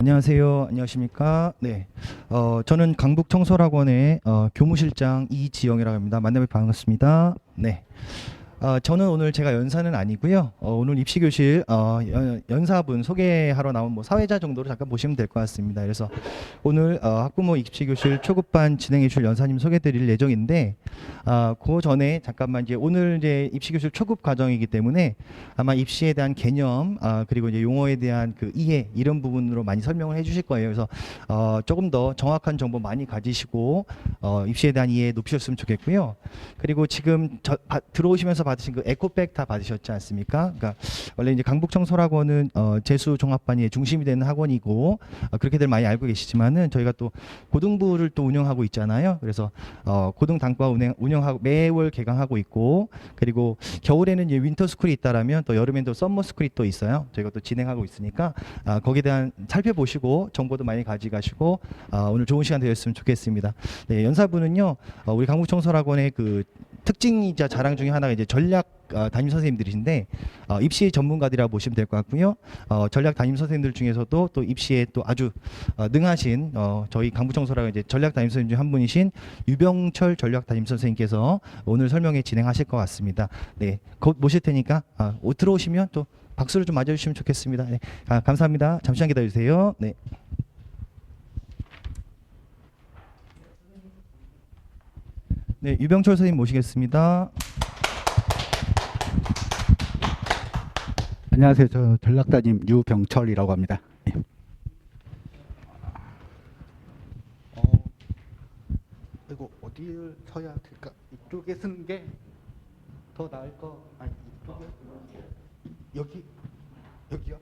안녕하세요. 안녕하십니까? 네. 저는 강북청소학원의 교무실장 이지영이라고 합니다. 만나뵙 반갑습니다. 네. 저는 오늘 제가 연사는 아니고요. 오늘 입시교실 연사분 소개하러 나온 뭐 사회자 정도로 잠깐 보시면 될 것 같습니다. 그래서 오늘 학부모 입시교실 초급반 진행해 줄 연사님 소개드릴 예정인데 그 전에 잠깐만 이제 오늘 이제 입시교실 초급 과정이기 때문에 아마 입시에 대한 개념 그리고 이제 용어에 대한 그 이해 이런 부분으로 많이 설명을 해주실 거예요. 그래서 조금 더 정확한 정보 많이 가지시고 입시에 대한 이해 높이셨으면 좋겠고요. 그리고 지금 들어오시면서 받으신 그 에코백 다 받으셨지 않습니까? 그러니까 원래 이제 강북청소학원은 재수 종합반이 중심이 되는 학원이고 그렇게들 많이 알고 계시지만은 저희가 또 고등부를 또 운영하고 있잖아요. 그래서 고등 단과 운영하고 매월 개강하고 있고 그리고 겨울에는 이제 윈터 스쿨이 있다라면 또 여름엔 또 썸머 스쿨이 또 있어요. 저희가 또 진행하고 있으니까 거기에 대한 살펴보시고 정보도 많이 가져가시고 오늘 좋은 시간 되었으면 좋겠습니다. 네, 연사부는요 우리 강북청소학원의 그 특징이자 자랑 중에 하나가 이제 전략 담임 선생님들이신데 입시 전문가들이라고 보시면 될 것 같고요. 전략 담임 선생님들 중에서도 또 입시에 또 아주 능하신 저희 강북청소학원 이제 전략 담임 선생님 중 한 분이신 유병철 전략 담임 선생님께서 오늘 설명회 진행하실 것 같습니다. 네, 곧 모실 테니까 들어오시면 또 박수를 좀 맞아주시면 좋겠습니다. 네, 감사합니다. 잠시만 기다려주세요. 네. 네, 유병철 선생님 모시겠습니다. 안녕하세요. 저 전략단임 유병철이라고 합니다. 이거 어디를 서야 될까? 이쪽에 쓰는 게 더 나을 거? 아니 이쪽에 여기요?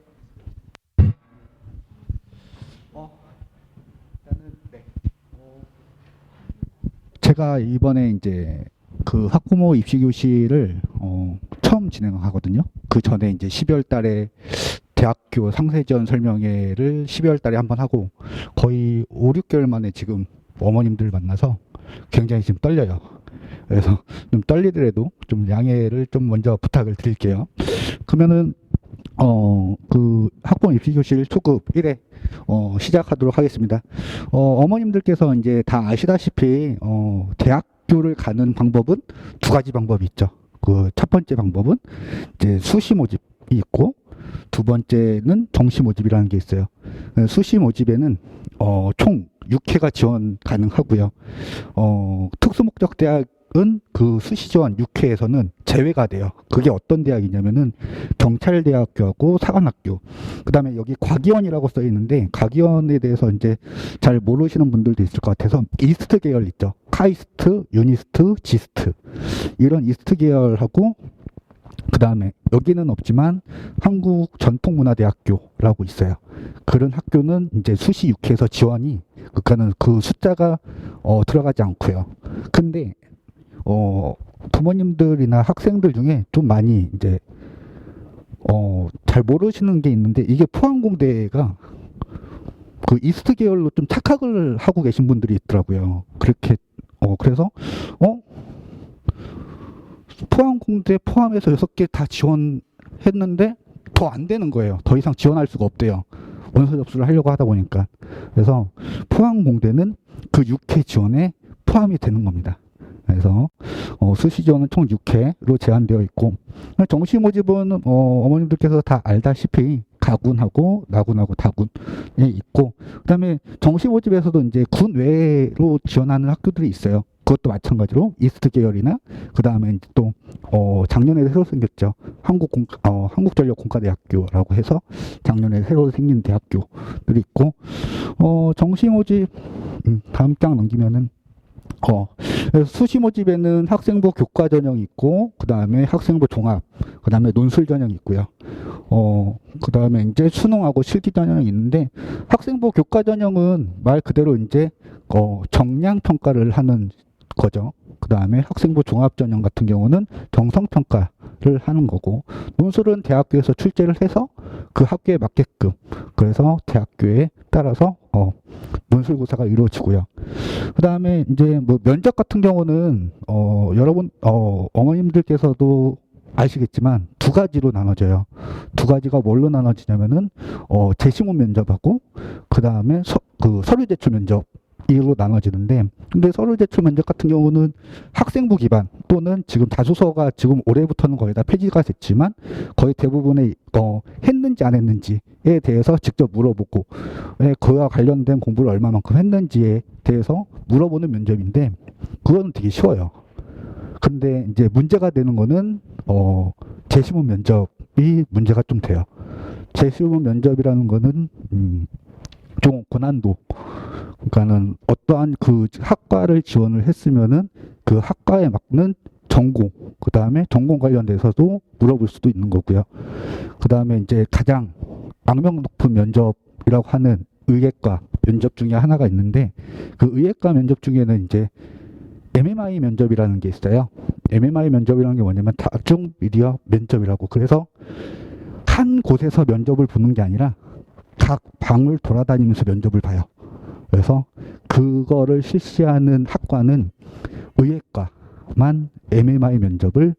일단은 네. 제가 이번에 이제 그 학부모 입시 교실을 처음 진행하거든요. 그 전에 이제 12월 달에 대학교 상세전 설명회를 12월 달에 한번 하고 거의 5, 6개월 만에 지금 어머님들 만나서 굉장히 지금 떨려요. 그래서 좀 떨리더라도 좀 양해를 좀 먼저 부탁을 드릴게요. 그러면은 그 학부모 입시 교실 초급 1회 시작하도록 하겠습니다. 어머님들께서 이제 다 아시다시피 대학교를 가는 방법은 두 가지 방법이 있죠. 그 첫 번째 방법은 이제 수시 모집이 있고 두 번째는 정시 모집이라는 게 있어요. 수시 모집에는 총 6회가 지원 가능하고요. 특수목적 대학은 그 수시 지원 6회에서는 제외가 돼요. 그게 어떤 대학이냐면은 경찰대학교하고 사관학교. 그다음에 여기 과기원이라고 써 있는데 과기원에 대해서 이제 잘 모르시는 분들도 있을 것 같아서 이스트 계열 있죠. 카이스트, 유니스트, 지스트. 이런 이스트 계열하고 그다음에 여기는 없지만 한국전통문화대학교라고 있어요. 그런 학교는 이제 수시 6회에서 지원이 그러니까는 그 숫자가 들어가지 않고요. 근데 부모님들이나 학생들 중에 좀 많이 이제 잘 모르시는 게 있는데 이게 포항공대가 그 이스트 계열로 좀 착각을 하고 계신 분들이 있더라고요. 그렇게 그래서 포항공대 포함해서 6개 다 지원했는데 더 안 되는 거예요. 더 이상 지원할 수가 없대요. 원서 접수를 하려고 하다 보니까. 그래서 포항공대는 그 6회 지원에 포함이 되는 겁니다. 그래서 수시 지원은 총 6회로 제한되어 있고 정시 모집은 어머님들께서 다 알다시피 가군하고 나군하고 다군에 있고 그다음에 정시 모집에서도 이제 군 외로 지원하는 학교들이 있어요. 그것도 마찬가지로 이스트 계열이나 그다음에 또 작년에 새로 생겼죠. 한국전력 공과대학교라고 해서 작년에 새로 생긴 대학교들이 있고 정시 모집 다음 장 넘기면은 수시 모집에는 학생부 교과 전형이 있고 그다음에 학생부 종합 그다음에 논술 전형이 있고요. 그다음에 이제 수능하고 실기 전형이 있는데 학생부 교과 전형은 말 그대로 이제 정량 평가를 하는 거죠. 그다음에 학생부 종합 전형 같은 경우는 정성 평가를 하는 거고 논술은 대학교에서 출제를 해서 그 학교에 맞게끔 그래서 대학교에 따라서 논술고사가 이루어지고요. 그다음에 이제 뭐 면접 같은 경우는 여러분 어머님들께서도 아시겠지만 두 가지로 나눠져요. 두 가지가 뭘로 나눠지냐면은 재시문 면접하고 그 다음에 서류 제출 면접 이로 나눠지는데, 근데 서류 제출 면접 같은 경우는 학생부 기반 또는 지금 다수서가 지금 올해부터는 거의 다 폐지가 됐지만 거의 대부분의 했는지 안 했는지에 대해서 직접 물어보고 그와 관련된 공부를 얼마만큼 했는지에 대해서 물어보는 면접인데, 그거는 되게 쉬워요. 근데 이제 문제가 되는 거는 재시문 면접이 문제가 좀 돼요. 재시문 면접이라는 거는 좀 고난도, 그러니까는 어떠한 그 학과를 지원을 했으면은 그 학과에 맞는 전공, 그 다음에 전공 관련돼서도 물어볼 수도 있는 거고요. 그 다음에 이제 가장 악명 높은 면접이라고 하는 의예과 면접 중에 하나가 있는데, 그 의예과 면접 중에는 이제 MMI 면접이라는 게 있어요. MMI 면접이라는 게 뭐냐면 다중 미디어 면접이라고. 그래서 한 곳에서 면접을 보는 게 아니라 각 방을 돌아다니면서 면접을 봐요. 그래서 그거를 실시하는 학과는 의예과만 MMI 면접을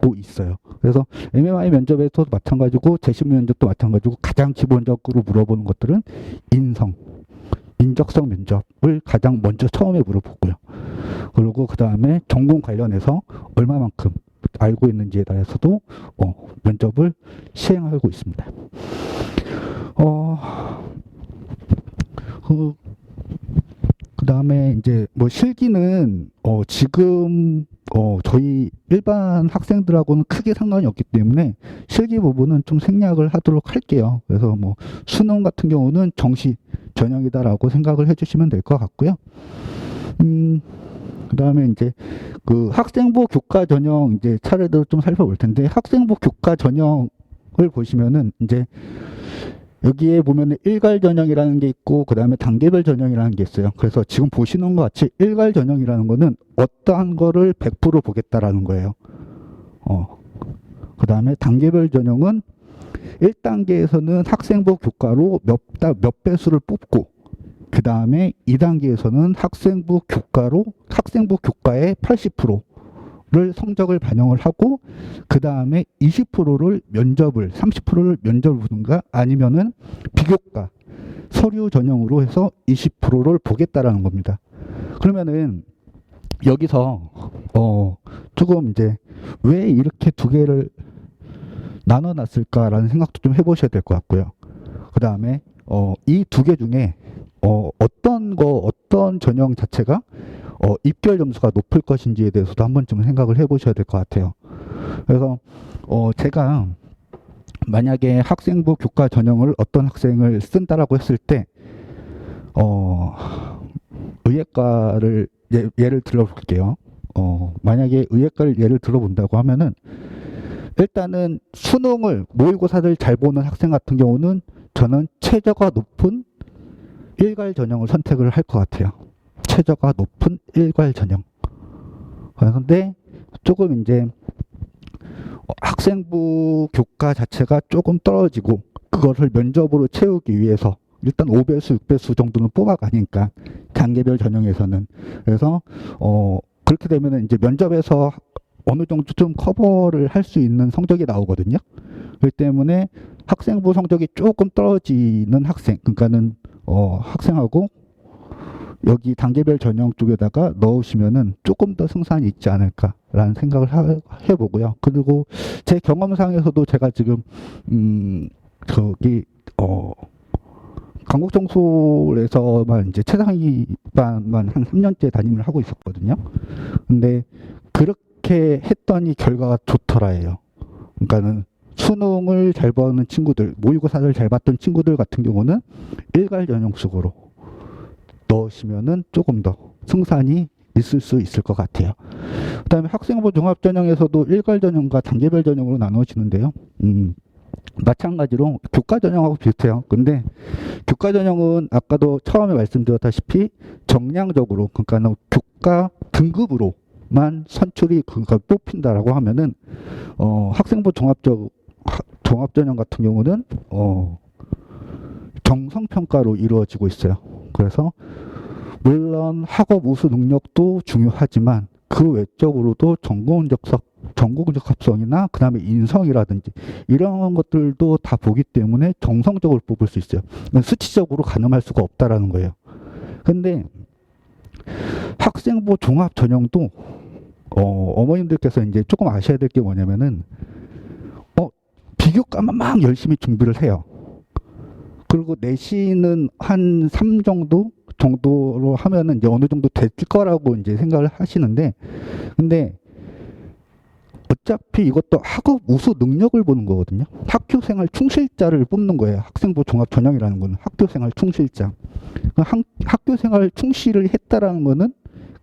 보고 있어요. 그래서 MMI 면접에서도 마찬가지고 재시문 면접도 마찬가지고 가장 기본적으로 물어보는 것들은 인적성 면접을 가장 먼저 처음에 물어보고요. 그리고 그 다음에 전공 관련해서 얼마만큼 알고 있는지에 따라서도 면접을 시행하고 있습니다. 그 다음에 이제 뭐 실기는 지금 저희 일반 학생들하고는 크게 상관이 없기 때문에 실기 부분은 좀 생략을 하도록 할게요. 그래서 뭐 수능 같은 경우는 정시 전형이다라고 생각을 해주시면 될 것 같고요. 그 다음에 이제 그 학생부 교과 전형 이제 차례대로 좀 살펴볼 텐데, 학생부 교과 전형을 보시면은 이제 여기에 보면 일괄 전형이라는 게 있고 그 다음에 단계별 전형이라는 게 있어요. 그래서 지금 보시는 것 같이 일괄 전형이라는 거는 어떠한 거를 100% 보겠다라는 거예요. 그 다음에 단계별 전형은 1단계에서는 학생부 교과로 몇 배수를 뽑고, 그 다음에 2단계에서는 학생부 교과의 80%를 성적을 반영을 하고, 그 다음에 30%를 면접을 보든가 아니면은 비교과 서류 전형으로 해서 20%를 보겠다라는 겁니다. 그러면은 여기서 조금 이제 왜 이렇게 두 개를 나눠놨을까라는 생각도 좀 해보셔야 될 것 같고요. 그 다음에 이 두 개 중에 어떤 전형 자체가 입결 점수가 높을 것인지에 대해서도 한번 좀 생각을 해보셔야 될 것 같아요. 그래서 제가 만약에 학생부 교과 전형을 어떤 학생을 쓴다라고 했을 때 의예과를 예를 들어볼게요. 만약에 의예과를 예를 들어본다고 하면은 일단은 수능을 모의고사를 잘 보는 학생 같은 경우는 저는 최저가 높은 일괄 전형을 선택을 할 것 같아요. 최저가 높은 일괄 전형. 그런데 조금 이제 학생부 교과 자체가 조금 떨어지고 그것을 면접으로 채우기 위해서 일단 5배수, 6배수 정도는 뽑아가니까 단계별 전형에서는. 그래서 그렇게 되면 이제 면접에서 어느 정도 좀 커버를 할 수 있는 성적이 나오거든요. 그렇기 때문에 학생부 성적이 조금 떨어지는 학생, 그러니까는 학생하고 여기 단계별 전형 쪽에다가 넣으시면은 조금 더 승산이 있지 않을까라는 생각을 해보고요. 그리고 제 경험상에서도 제가 지금 강북정솔에서만 이제 최상위반만 한 3년째 담임을 하고 있었거든요. 근데 그렇게 했더니 결과가 좋더라예요. 그러니까는 수능을 잘 보는 친구들, 모의고사를 잘 봤던 친구들 같은 경우는 일괄 전형 쪽으로 넣으시면은 조금 더 승산이 있을 수 있을 것 같아요. 그 다음에 학생부 종합전형에서도 일괄 전형과 단계별 전형으로 나누어지는데요. 마찬가지로 교과 전형하고 비슷해요. 근데 교과 전형은 아까도 처음에 말씀드렸다시피 정량적으로, 그러니까 교과 등급으로만 선출이 그러니까 뽑힌다라고 하면은 학생부 종합전형 같은 경우는 정성평가로 이루어지고 있어요. 그래서 물론 학업 우수 능력도 중요하지만 그 외적으로도 전공적 합성이나 그 다음에 인성이라든지 이런 것들도 다 보기 때문에 정성적으로 뽑을 수 있어요. 수치적으로 가늠할 수가 없다라는 거예요. 근데 학생부 종합 전형도 어머님들께서 이제 조금 아셔야 될 게 뭐냐면은 비교과만 막 열심히 준비를 해요. 그리고 내신은 한 3 정도로 하면은 이제 어느 정도 될 거라고 이제 생각을 하시는데, 근데 어차피 이것도 학업 우수 능력을 보는 거거든요. 학교생활 충실자를 뽑는 거예요. 학생부 종합 전형이라는 거는 학교생활 충실자. 학교생활 충실을 했다라는 거는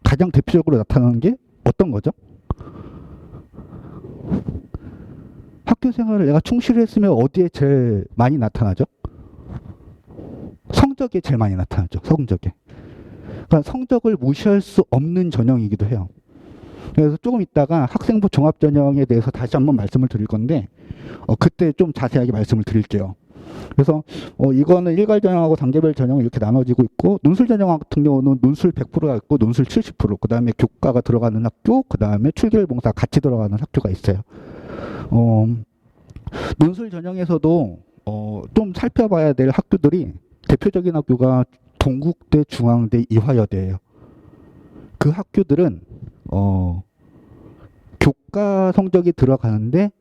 가장 대표적으로 나타나는 게 어떤 거죠? 학교생활을 내가 충실히 했으면 어디에 제일 많이 나타나죠? 성적에 제일 많이 나타나죠. 성적에. 그러니까 성적을 무시할 수 없는 전형이기도 해요. 그래서 조금 있다가 학생부 종합 전형에 대해서 다시 한번 말씀을 드릴 건데 그때 좀 자세하게 말씀을 드릴게요. 그래서 이거는 일괄 전형하고 단계별 전형이 이렇게 나눠지고 있고, 논술 전형 같은 경우는 논술 100%가 있고 논술 70%, 그 다음에 교과가 들어가는 학교, 그 다음에 출결 봉사 같이 들어가는 학교가 있어요. 논술 전형에서도 좀 살펴봐야 될 학교들이, 대표적인 학교가 동국대, 중앙대, 이화여대예요. 그 학교들은 교과 성적이 들어가는데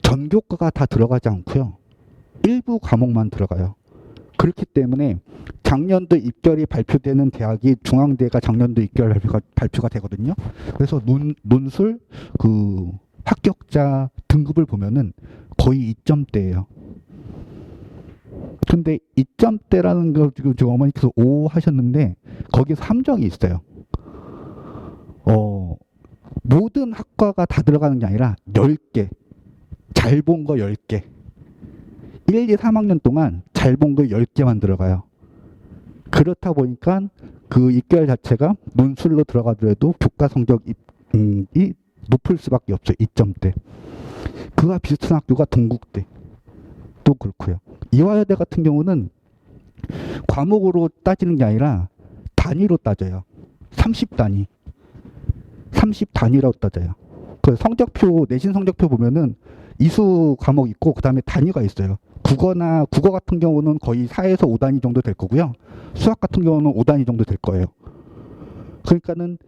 전교과가 다 들어가지 않고요. 일부 과목만 들어가요. 그렇기 때문에 작년도 입결이 발표되는 대학이 중앙대가 작년도 입결 발표가 되거든요. 그래서 논술 그 합격자 등급을 보면은 거의 2점대예요. 근데 2점대라는 걸 지금 어머니께서 5 하셨는데 거기서 함정이 있어요. 모든 학과가 다 들어가는 게 아니라 10개, 잘 본 거 10개. 1, 2, 3학년 동안 잘 본 거 10개만 들어가요. 그렇다 보니까 그 입결 자체가 논술로 들어가더라도 교과 성적이 높을 수밖에 없어요. 2점대. 그와 비슷한 학교가 동국대. 또 그렇고요. 이화여대 같은 경우는 과목으로 따지는 게 아니라 단위로 따져요. 30단위. 30단위라고 따져요. 그 성적표, 내신 성적표 보면은 이수 과목 있고 그 다음에 단위가 있어요. 국어 같은 경우는 거의 4에서 5단위 정도 될 거고요. 수학 같은 경우는 5단위 정도 될 거예요. 그러니까는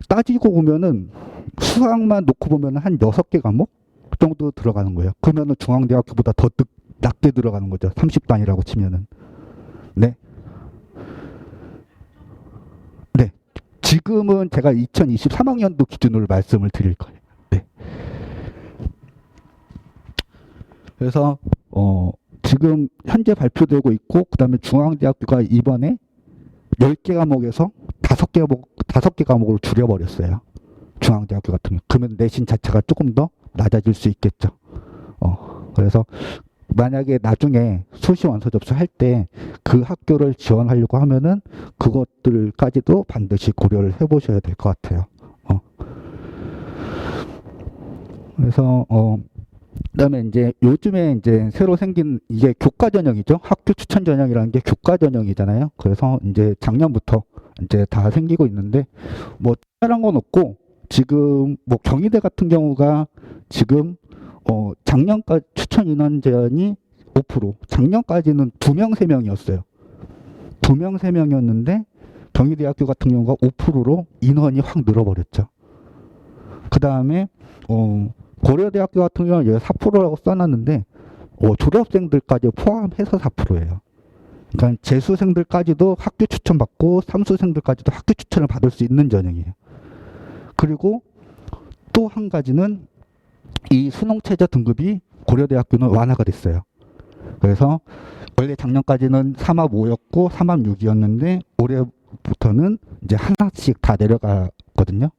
따지고 보면은 수학만 놓고 보면은 한 6개 과목 정도 들어가는 거예요. 그러면은 중앙대학교보다 더 낮게 들어가는 거죠. 30단위라고 치면은. 네. 네. 지금은 제가 2023학년도 기준으로 말씀을 드릴 거예요. 네. 그래서 지금 현재 발표되고 있고, 그 다음에 중앙대학교가 이번에 10개 과목에서 5개 과목으로 줄여버렸어요. 중앙대학교 같은 경우. 그러면 내신 자체가 조금 더 낮아질 수 있겠죠. 그래서 만약에 나중에 수시 원서 접수할 때 그 학교를 지원하려고 하면은 그것들까지도 반드시 고려를 해보셔야 될 것 같아요. 그래서 그다음에 이제 요즘에 이제 새로 생긴 이게 교과 전형이죠. 학교 추천 전형이라는 게 교과 전형이잖아요. 그래서 이제 작년부터 이제 다 생기고 있는데 뭐 특별한 건 없고, 지금 뭐 경희대 같은 경우가 지금 작년까지 추천 인원 제한이 5%, 작년까지는 2명, 3명이었어요. 2명, 3명이었는데 경희대학교 같은 경우가 5%로 인원이 확 늘어버렸죠. 그 다음에 고려대학교 같은 경우는 4%라고 써놨는데 졸업생들까지 포함해서 4%예요. 그러니까 재수생들까지도 학교 추천받고 삼수생들까지도 학교 추천을 받을 수 있는 전형이에요. 그리고 또 한 가지는 이 수능최저 등급이 고려대학교는 완화가 됐어요. 그래서 원래 작년까지는 3합 5였고 3합 6이었는데 올해부터는 이제 하나씩 다 내려가거든요.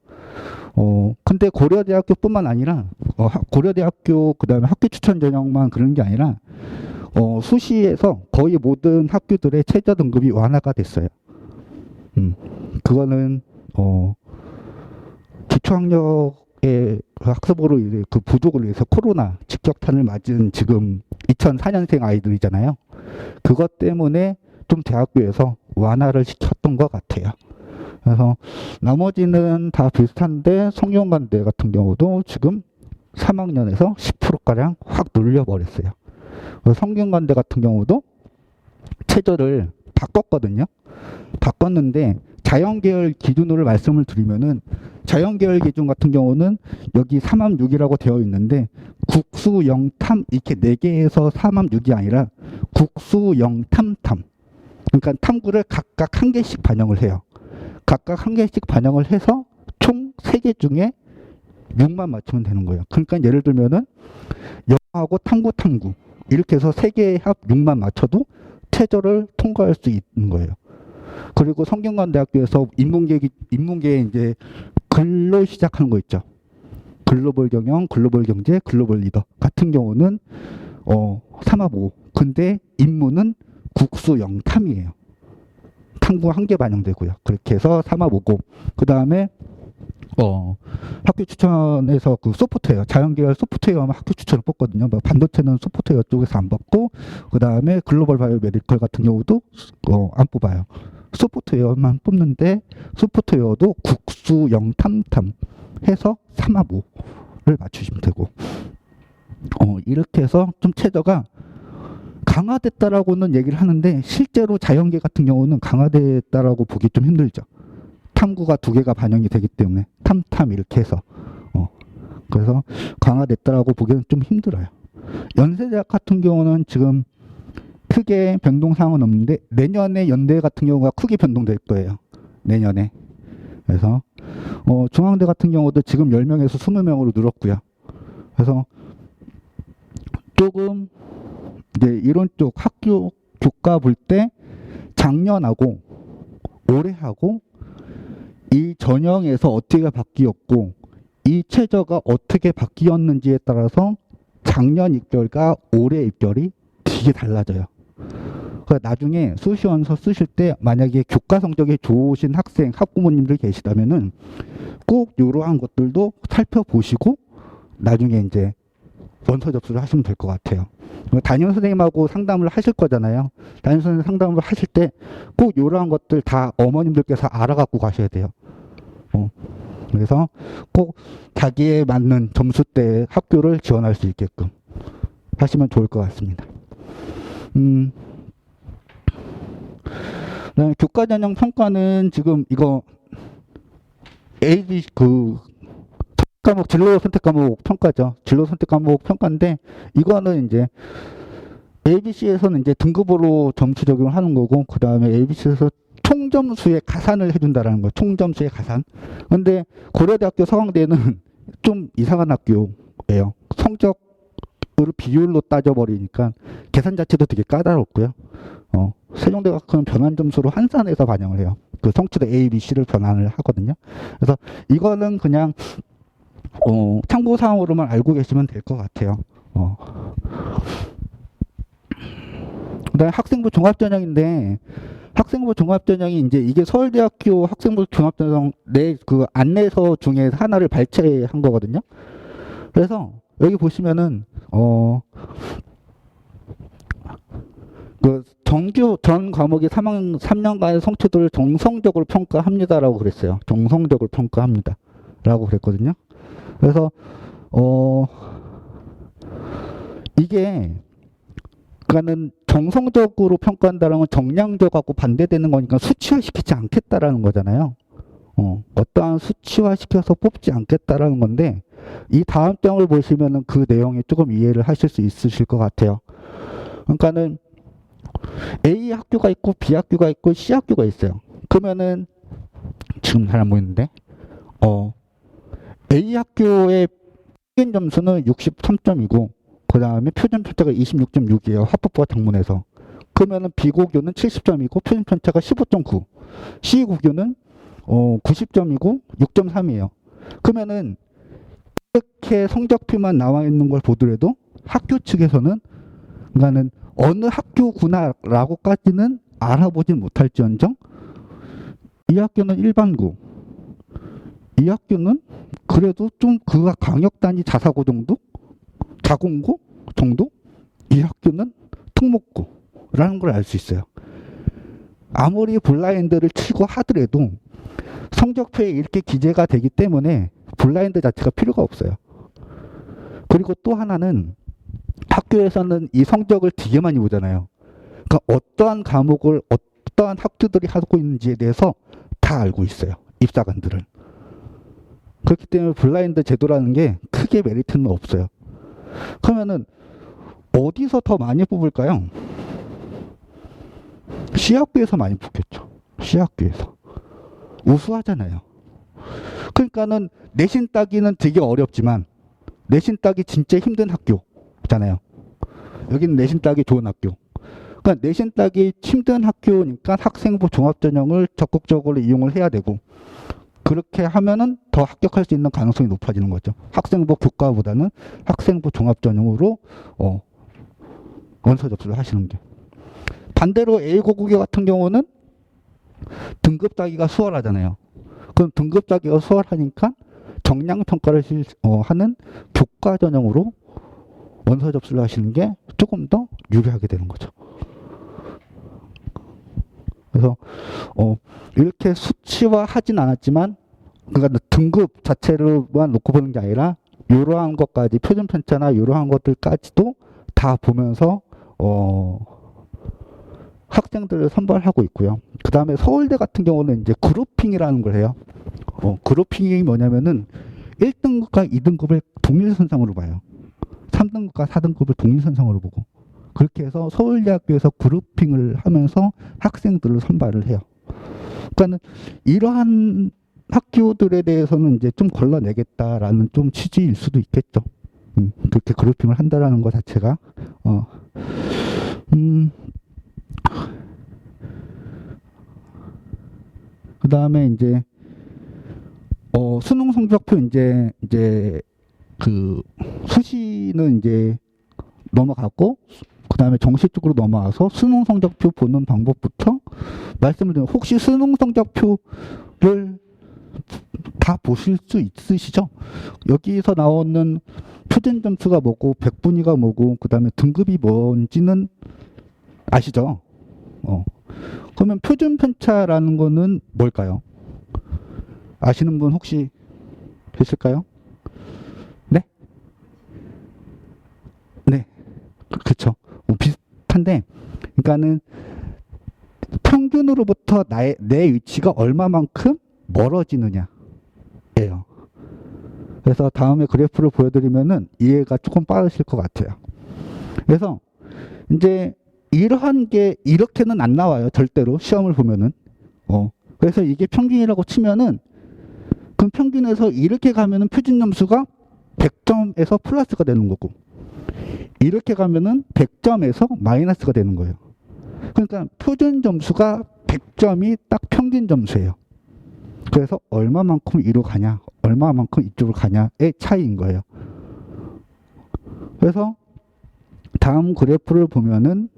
근데 고려대학교뿐만 아니라 고려대학교 그다음에 학교 추천 전형만 그런 게 아니라 수시에서 거의 모든 학교들의 최저 등급이 완화가 됐어요. 그거는 기초학력의 학습으로 이제 그 부족을 위해서 코로나 직격탄을 맞은 지금 2004년생 아이들이잖아요. 그것 때문에 좀 대학교에서 완화를 시켰던 것 같아요. 그래서 나머지는 다 비슷한데 성균관대 같은 경우도 지금 3학년에서 10%가량 확 늘려버렸어요. 성균관대 같은 경우도 최저를 바꿨거든요. 바꿨는데 자연계열 기준으로 말씀을 드리면은 자연계열 기준 같은 경우는 여기 3합 6이라고 되어 있는데 국수, 영, 탐 이렇게 4개에서 3합 6이 아니라 국수, 영, 탐, 탐. 그러니까 탐구를 각각 한 개씩 반영을 해요. 각각 한 개씩 반영을 해서 총 3개 중에 6만 맞추면 되는 거예요. 그러니까 예를 들면은 영하고 탐구 이렇게 해서 3개의 합 6만 맞춰도 최저를 통과할 수 있는 거예요. 그리고 성균관대학교에서 인문계 이제 글로 시작하는 거 있죠. 글로벌 경영, 글로벌 경제, 글로벌 리더 같은 경우는 3합 5. 근데 인문은 국수 0 탐이에요. 탐구 한 개 반영되고요. 그렇게 해서 3합 5고 그 다음에 학교 추천에서 그 소프트웨어, 자연계열 소프트웨어만 학교 추천을 뽑거든요. 뭐 반도체는 소프트웨어 쪽에서 안 받고, 그 다음에 글로벌 바이오 메디컬 같은 경우도 안 뽑아요. 소프트웨어만 뽑는데, 소프트웨어도 국수 0 탐탐 해서 3합 5를 맞추시면 되고, 이렇게 해서 좀 최저가 강화됐다라고는 얘기를 하는데, 실제로 자연계 같은 경우는 강화됐다라고 보기 좀 힘들죠. 탐구가 2개가 반영이 되기 때문에 탐탐 이렇게 해서 그래서 강화됐다라고 보기는 좀 힘들어요. 연세대학 같은 경우는 지금 크게 변동사항은 없는데 내년에 연대 같은 경우가 크게 변동될 거예요. 내년에. 그래서 중앙대 같은 경우도 지금 10명에서 20명으로 늘었고요. 그래서 조금 이제 이런 쪽 학교 교과 볼 때 작년하고 올해하고 이 전형에서 어떻게 바뀌었고 이 최저가 어떻게 바뀌었는지에 따라서 작년 입결과 올해 입결이 되게 달라져요. 그러니까 나중에 수시원서 쓰실 때 만약에 교과 성적이 좋으신 학생, 학부모님들 계시다면은 꼭 이러한 것들도 살펴보시고 나중에 이제 원서 접수를 하시면 될 것 같아요. 담임 선생님하고 상담을 하실 거잖아요. 담임 선생님 상담을 하실 때 꼭 이러한 것들 다 어머님들께서 알아갖고 가셔야 돼요. 그래서 꼭 자기에 맞는 점수대의 학교를 지원할 수 있게끔 하시면 좋을 것 같습니다. 그다음에 교과 전형 평가는 지금 이거 과목 진로 선택 과목 평가죠. 진로 선택 과목 평가인데 이거는 이제 ABC에서는 이제 등급으로 점수 적용을 하는 거고 그 다음에 ABC에서 총점수의 가산을 해준다라는 거예요. 총점수의 가산. 근데 고려대학교 서강대는 좀 이상한 학교예요. 성적으로 비율로 따져버리니까 계산 자체도 되게 까다롭고요. 세종대학교는 변환 점수로 환산해서 반영을 해요. 그 성취도 A, B, C를 변환을 하거든요. 그래서 이거는 그냥 참고사항으로만 알고 계시면 될 것 같아요. 그다음에 학생부 종합전형인데 학생부 종합전형이 이제 이게 서울대학교 학생부 종합전형 내 그 안내서 중에 하나를 발췌한 거거든요. 그래서 여기 보시면은 그 정규 전 과목이 3년간의 성취도를 정성적으로 평가합니다라고 그랬어요. 정성적으로 평가합니다라고 그랬거든요. 그래서 이게 그러니까는 정성적으로 평가한다는 건 정량적하고 반대되는 거니까 수치화시키지 않겠다라는 거잖아요. 어떠한 수치화시켜서 뽑지 않겠다라는 건데 이 다음 장을 보시면은 그 내용에 조금 이해를 하실 수 있으실 것 같아요. 그러니까는 A 학교가 있고 B 학교가 있고 C 학교가 있어요. 그러면은 지금 잘 안 보이는데 A 학교의 평균 점수는 63점이고 그 다음에 표준 편차가 26.6이에요. 합법과 정문에서. 그러면은 B고교는 70점이고 표준 편차가 15.9. C고교는 90점이고 6.3이에요. 그러면은 이렇게 성적표만 나와 있는 걸 보더라도 학교 측에서는 그러니까는 어느 학교구나라고까지는 알아보진 못할지언정 이 학교는 일반고, 이 학교는 그래도 좀 그가 강력단위 자사고 정도? 자공고 정도? 이 학교는 특목고라는 걸 알 수 있어요. 아무리 블라인드를 치고 하더라도 성적표에 이렇게 기재가 되기 때문에 블라인드 자체가 필요가 없어요. 그리고 또 하나는 학교에서는 이 성적을 되게 많이 보잖아요. 그러니까 어떠한 과목을 어떠한 학교들이 하고 있는지에 대해서 다 알고 있어요. 입사관들은. 그렇기 때문에 블라인드 제도라는 게 크게 메리트는 없어요. 그러면은 어디서 더 많이 뽑을까요? C학교에서 많이 뽑겠죠. C학교에서. 우수하잖아요. 그러니까는 내신 따기는 되게 어렵지만 내신 따기 진짜 힘든 학교잖아요. 여기는 내신 따기 좋은 학교. 그러니까 내신 따기 힘든 학교니까 학생부 종합전형을 적극적으로 이용을 해야 되고, 그렇게 하면은 더 합격할 수 있는 가능성이 높아지는 거죠. 학생부 교과보다는 학생부 종합전형으로 원서 접수를 하시는 게. 반대로 A고국어 같은 경우는 등급 따기가 수월하잖아요. 그럼 등급 따기가 수월하니까 정량 평가를 하는 교과 전형으로 원서 접수를 하시는 게 조금 더 유리하게 되는 거죠. 그래서 이렇게 수치화하진 않았지만, 그러니까 등급 자체로만 놓고 보는 게 아니라 이러한 것까지, 표준 편차나 이러한 것들까지도 다 보면서 학생들을 선발하고 있고요. 그 다음에 서울대 같은 경우는 이제 그룹핑이라는 걸 해요. 그룹핑이 뭐냐면은 1등급과 2등급을 동일선상으로 봐요. 3등급과 4등급을 동일선상으로 보고, 그렇게 해서 서울대학교에서 그룹핑을 하면서 학생들을 선발을 해요. 그러니까는 이러한 학교들에 대해서는 이제 좀 걸러내겠다라는 좀 취지일 수도 있겠죠. 그렇게 그룹핑을 한다라는 것 자체가. 그 다음에 이제 수능 성적표 이제 그 수시는 이제 넘어갔고, 그 다음에 정식적으로 넘어와서 수능 성적표 보는 방법부터 말씀을 드리면, 혹시 수능 성적표를 다 보실 수 있으시죠? 여기서 나오는 표준 점수가 뭐고 백분위가 뭐고 그 다음에 등급이 뭔지는 아시죠? 그러면 표준 편차라는 거는 뭘까요? 아시는 분 혹시 계실까요? 네? 네, 그렇죠. 비슷한데, 그러니까는 평균으로부터 내 위치가 얼마만큼 멀어지느냐예요. 그래서 다음에 그래프를 보여드리면은 이해가 조금 빠르실 것 같아요. 그래서 이제 이러한 게 이렇게는 안 나와요. 절대로 시험을 보면은. 그래서 이게 평균이라고 치면은, 그럼 평균에서 이렇게 가면은 표준 점수가 100점에서 플러스가 되는 거고, 이렇게 가면은 100점에서 마이너스가 되는 거예요. 그러니까 표준 점수가 100점이 딱 평균 점수예요. 그래서 얼마만큼 이로 가냐, 얼마만큼 이쪽으로 가냐의 차이인 거예요. 그래서 다음 그래프를 보면은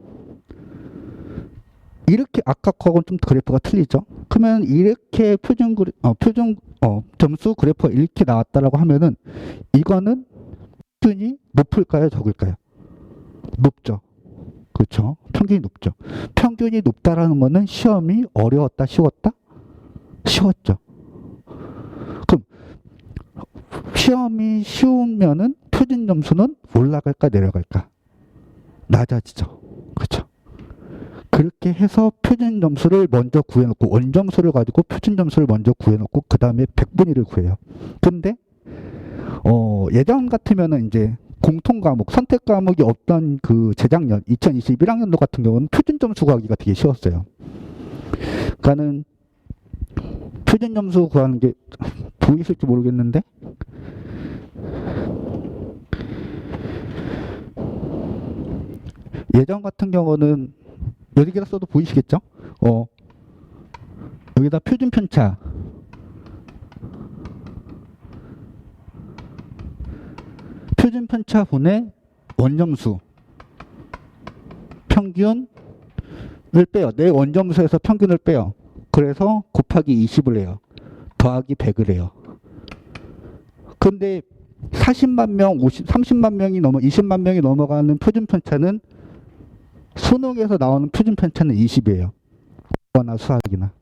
이렇게, 아까 거하고는 좀 그래프가 틀리죠. 그러면 이렇게 표준 점수 그래프가 이렇게 나왔다라고 하면은 이거는 평균이 높을까요, 적을까요? 높죠. 그렇죠. 평균이 높죠. 평균이 높다라는 거는 시험이 어려웠다, 쉬웠다? 쉬웠죠. 그럼 시험이 쉬우면은 표준 점수는 올라갈까, 내려갈까? 낮아지죠. 그렇죠. 그렇게 해서 표준 점수를 먼저 구해놓고, 원점수를 가지고 표준 점수를 먼저 구해놓고 그 다음에 백분위를 구해요. 근데 예전 같으면은 이제 공통 과목, 선택 과목이 없던 그 재작년 2021학년도 같은 경우는 표준 점수 구하기가 되게 쉬웠어요. 그러니까는 표준 점수 구하는 게 보이실지 모르겠는데, 예전 같은 경우는 여기다 써도 보이시겠죠? 여기다 표준 편차, 표준 편차분의 원점수 평균을 빼요. 내 원점수에서 평균을 빼요. 그래서 곱하기 20을 해요. 더하기 100을 해요. 근데 40만 명, 30만 명이 넘어, 20만 명이 넘어가는 표준 편차는, 수능에서 나오는 표준 편차는 20이에요. 국어나 수학이나.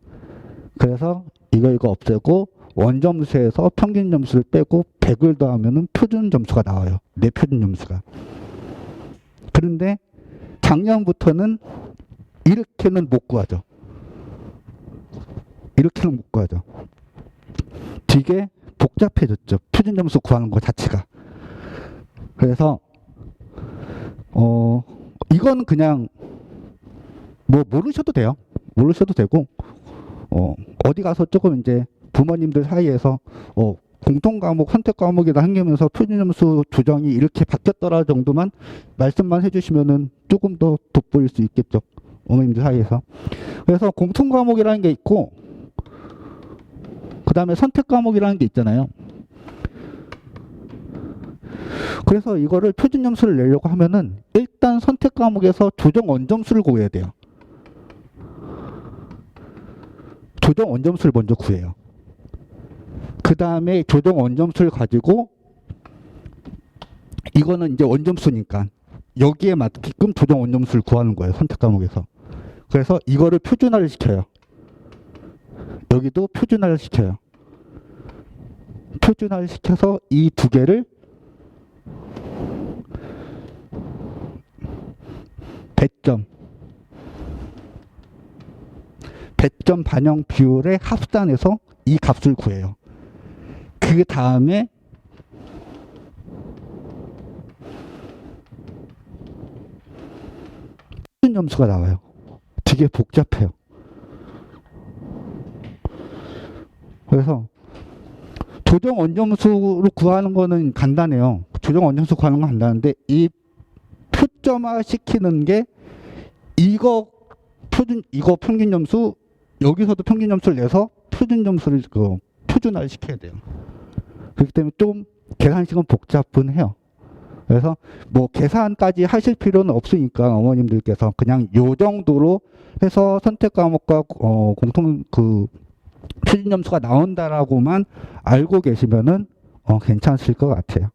그래서 이거 없애고 원점수에서 평균 점수를 빼고 100을 더하면은 표준 점수가 나와요. 내 표준 점수가. 그런데 작년부터는 이렇게는 못 구하죠. 이렇게는 못 구하죠. 되게 복잡해졌죠. 표준 점수 구하는 것 자체가. 그래서 이건 그냥 뭐 모르셔도 돼요. 모르셔도 되고 어디 가서 조금 이제 부모님들 사이에서 공통 과목, 선택 과목이다 한겨면서 표준 점수 조정이 이렇게 바뀌었더라 정도만 말씀만 해주시면은 조금 더 돋보일 수 있겠죠. 어머님들 사이에서. 그래서 공통 과목이라는 게 있고, 그 다음에 선택 과목이라는 게 있잖아요. 그래서 이거를 표준 점수를 내려고 하면은 일단 선택 과목에서 조정 원점수를 구해야 돼요. 조정 원점수를 먼저 구해요. 그 다음에 조정 원점수를 가지고 이거는 이제 원점수니까 여기에 맞게끔 조정 원점수를 구하는 거예요. 선택 과목에서. 그래서 이거를 표준화를 시켜요. 여기도 표준화를 시켜요. 표준화를 시켜서 이 두 개를 배점 반영 비율에 합산해서 이 값을 구해요. 그 다음에 표준 점수가 나와요. 되게 복잡해요. 그래서 조정 원점수로 구하는 거는 간단해요. 조정 원점수 구하는 건 간단한데 이 표점화 시키는 게 이거 평균 점수, 여기서도 평균 점수를 내서 표준 점수를 표준화를 시켜야 돼요. 그렇기 때문에 좀 계산식은 복잡해요. 그래서 뭐 계산까지 하실 필요는 없으니까 어머님들께서 그냥 요 정도로 해서 선택 과목과 공통 표준 점수가 나온다라고만 알고 계시면은 괜찮으실 것 같아요.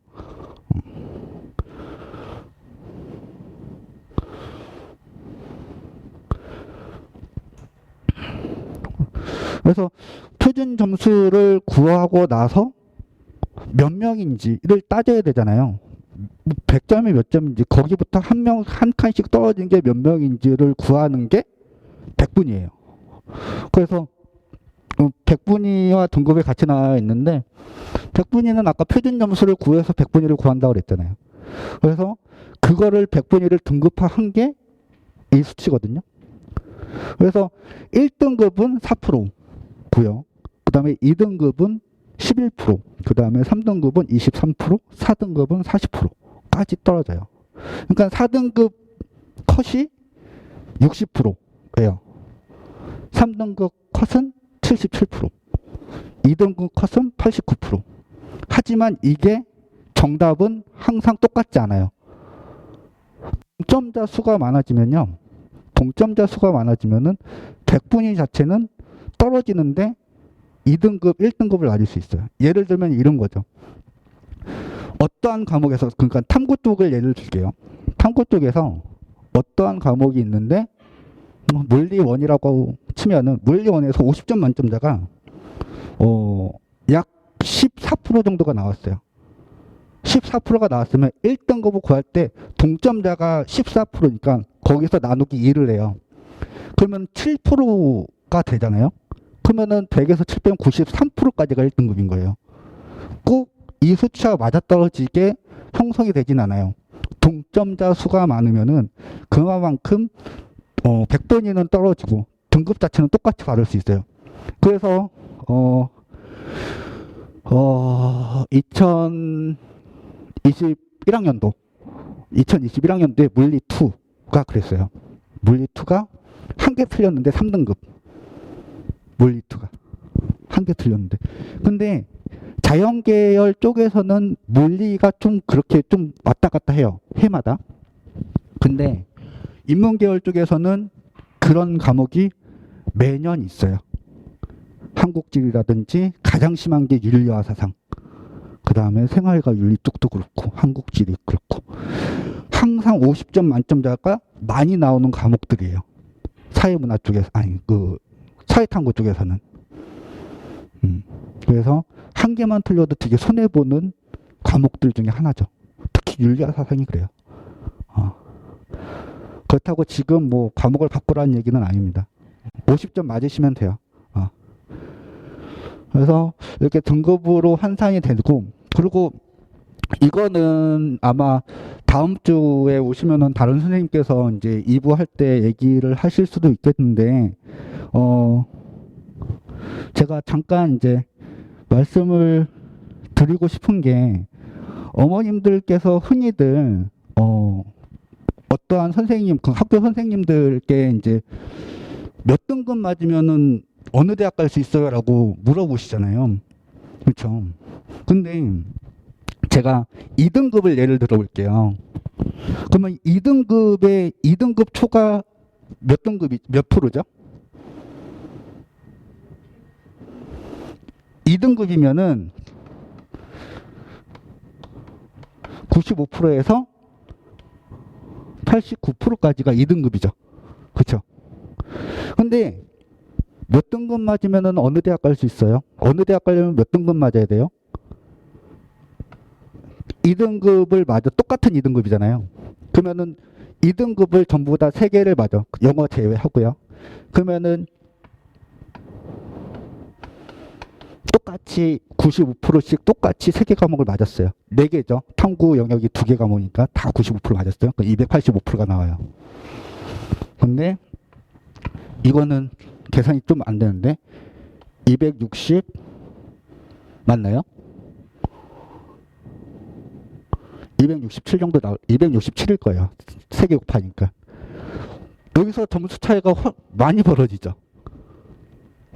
그래서 표준 점수를 구하고 나서 몇 명인지를 따져야 되잖아요. 100점이 몇 점인지 거기부터 한 칸씩 떨어진 게 몇 명인지를 구하는 게 100분위예요. 그래서 100분위와 등급이 같이 나와 있는데 100분위는 아까 표준 점수를 구해서 100분위를 구한다고 그랬잖아요. 그래서 그거를 100분위를 등급화한 게 이 수치거든요. 그래서 1등급은 4%고요. 그 다음에 2등급은 11%, 그 다음에 3등급은 23%, 4등급은 40%까지 떨어져요. 그러니까 4등급 컷이 60%예요. 3등급 컷은 77%, 2등급 컷은 89%. 하지만 이게 정답은 항상 똑같지 않아요. 동점자 수가 많아지면요. 동점자 수가 많아지면은 100분위 자체는 떨어지는데 2등급, 1등급을 낮을 수 있어요. 예를 들면 이런 거죠. 어떠한 과목에서, 그러니까 탐구 쪽을 예를 들게요. 탐구 쪽에서 어떠한 과목이 있는데 물리1이라고 치면은 물리1에서 50점 만점자가 약 14% 정도가 나왔어요. 14%가 나왔으면 1등급을 구할 때 동점자가 14%니까 거기서 나누기 2를 해요. 그러면 7%가 되잖아요. 그러면은 100에서 7 빼면 93%까지가 1등급인 거예요. 꼭 이 수치와 맞아떨어지게 형성이 되진 않아요. 동점자 수가 많으면은 그만큼 100분위는 떨어지고 등급 자체는 똑같이 받을 수 있어요. 그래서 2021학년도에 물리2가 그랬어요. 물리2가 한 개 틀렸는데 3등급. 물리2가 한 개 틀렸는데. 근데 자연계열 쪽에서는 물리가 좀 그렇게 좀 왔다 갔다 해요. 해마다. 근데 인문계열 쪽에서는 그런 과목이 매년 있어요. 한국지리라든지 가장 심한 게 윤리와 사상. 그 다음에 생활과 윤리 쪽도 그렇고 한국지리 그렇고 항상 50점 만점자가 많이 나오는 과목들이에요. 사회문화 쪽에서, 아니 사회탐구 쪽에서는. 그래서 한 개만 틀려도 되게 손해보는 과목들 중에 하나죠. 특히 윤리학 사상이 그래요. 그렇다고 지금 뭐 과목을 바꾸라는 얘기는 아닙니다. 50점 맞으시면 돼요. 그래서 이렇게 등급으로 환산이 되고, 그리고 이거는 아마 다음 주에 오시면은 다른 선생님께서 이제 2부 할 때 얘기를 하실 수도 있겠는데, 제가 잠깐 이제 말씀을 드리고 싶은 게, 어머님들께서 흔히들 어떠한 선생님, 그 학교 선생님들께 이제 몇 등급 맞으면은 어느 대학 갈 수 있어요라고 물어보시잖아요. 그렇죠? 근데 제가 2등급을 예를 들어 볼게요. 그러면 2등급 초가 몇 프로죠? 2등급이면은 95%에서 89%까지가 2등급이죠. 그렇죠? 근데 몇 등급 맞으면은 어느 대학 갈 수 있어요? 어느 대학 가려면 몇 등급 맞아야 돼요? 2등급을 맞아. 똑같은 2등급이잖아요. 그러면은 2등급을 전부 다 3개를 맞아. 영어 제외하고요. 그러면은 똑같이 95%씩 똑같이 3개 과목을 맞았어요. 4개죠. 탐구 영역이 2개 과목이니까 다 95% 맞았어요. 285%가 나와요. 근데 이거는 계산이 좀 안 되는데 260 맞나요? 267 정도 267일 거예요. 3개 곱하니까. 여기서 점수 차이가 많이 벌어지죠.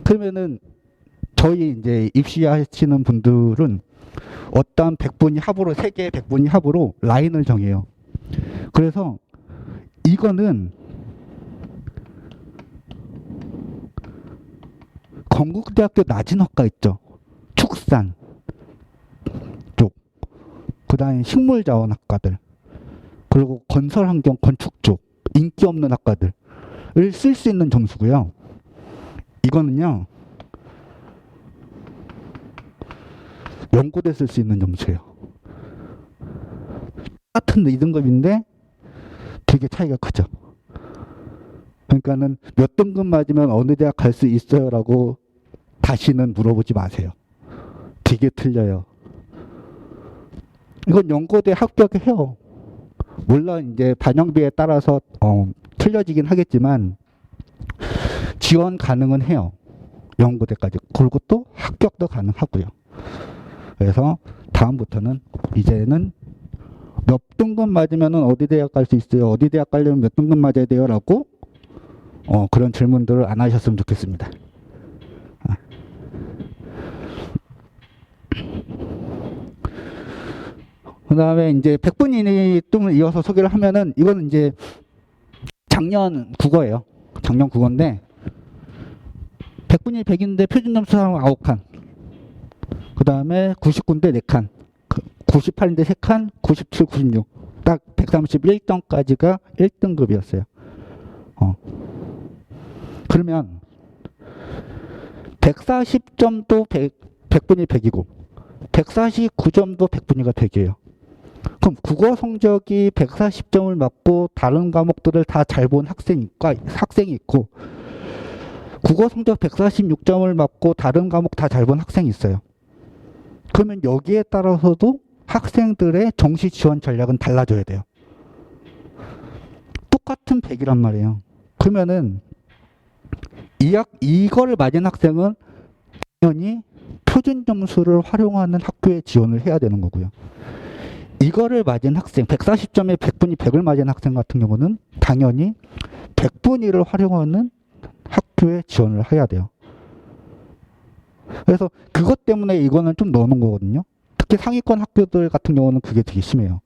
그러면은 저희 이제 입시하시는 분들은 어떤 100분위 합으로 3개의 100분위 합으로 라인을 정해요. 그래서 이거는 건국대학교 낮은학과 있죠. 축산 쪽, 그 다음에 식물자원학과들, 그리고 건설환경 건축 쪽 인기 없는 학과들을 쓸 수 있는 점수고요. 이거는요 연고대 쓸 수 있는 점수예요. 같은 2등급인데 되게 차이가 크죠. 그러니까는 몇 등급 맞으면 어느 대학 갈 수 있어요라고 다시는 물어보지 마세요. 되게 틀려요. 이건 연고대 합격해요. 물론 이제 반영비에 따라서 틀려지긴 하겠지만 지원 가능은 해요. 연고대까지. 그리고 또 합격도 가능하고요. 그래서 다음부터는 이제는 몇 등급 맞으면 어디 대학 갈 수 있어요? 어디 대학 가려면 몇 등급 맞아야 돼요? 라고 그런 질문들을 안 하셨으면 좋겠습니다. 그 다음에 이제 100분위 뜸을 이어서 소개를 하면은 이거는 이제 작년 국어예요. 작년 국어인데 100분위 100인데 표준 점수 9칸. 그 다음에 99인데 4칸. 98인데 3칸, 97, 96. 딱 131점까지가 1등급이었어요. 그러면 140점도 100분위 100이고 149점도 100분위가 100이에요. 그럼 국어 성적이 140점을 맞고 다른 과목들을 다 잘 본 학생이 있고 국어 성적 146점을 맞고 다른 과목 다 잘 본 학생이 있어요. 그러면 여기에 따라서도 학생들의 정시 지원 전략은 달라져야 돼요. 똑같은 100이란 말이에요. 그러면은 이거를 맞은 학생은 당연히 표준 점수를 활용하는 학교에 지원을 해야 되는 거고요. 이거를 맞은 학생, 140점에 100분위 100을 맞은 학생 같은 경우는 당연히 100분위를 활용하는 학교에 지원을 해야 돼요. 그래서 그것 때문에 이거는 좀 넣어놓은 거거든요. 특히 상위권 학교들 같은 경우는 그게 되게 심해요.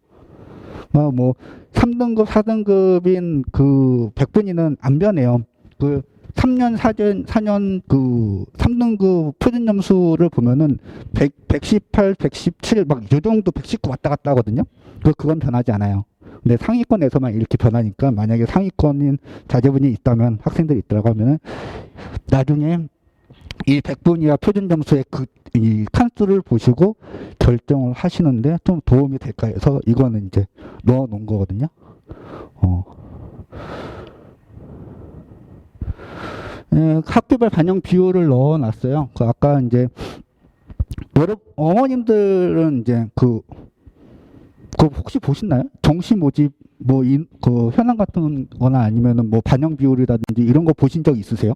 뭐 3등급, 4등급인 그 100분위는 안 변해요. 그 3년, 4년 그 3등급 표준 점수를 보면은 118, 117, 막 요 정도 119 왔다 갔다 하거든요. 그건 변하지 않아요. 근데 상위권에서만 이렇게 변하니까 만약에 상위권인 자제분이 있다면 학생들이 있더라고 하면은 나중에 이 100분위와 표준 점수의 이 칸수를 보시고 결정을 하시는데 좀 도움이 될까 해서 이거는 이제 넣어 놓은 거거든요. 학교별 반영 비율을 넣어 놨어요. 아까 이제 어머님들은 이제 그 혹시 보셨나요? 정시 모집 그 현황 같은 거나 아니면은 뭐 반영 비율이라든지 이런 거 보신 적 있으세요?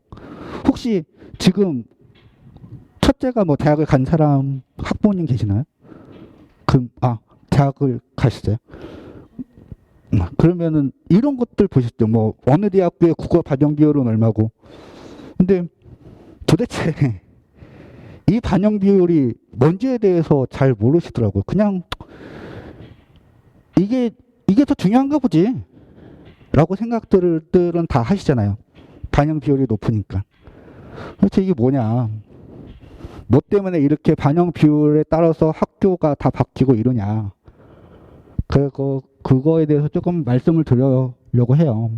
혹시 지금 첫째가 뭐 대학을 간 사람 학부모님 계시나요? 대학을 가셨어요? 그러면은 이런 것들 보셨죠? 뭐 어느 대학교의 국어 반영 비율은 얼마고. 근데 도대체 이 반영 비율이 뭔지에 대해서 잘 모르시더라고요. 그냥 이게 더 중요한가 보지 라고 생각들은 다 하시잖아요. 반영 비율이 높으니까. 도대체 이게 뭐냐, 뭐 때문에 이렇게 반영 비율에 따라서 학교가 다 바뀌고 이러냐. 그거에 대해서 조금 말씀을 드리려고 해요.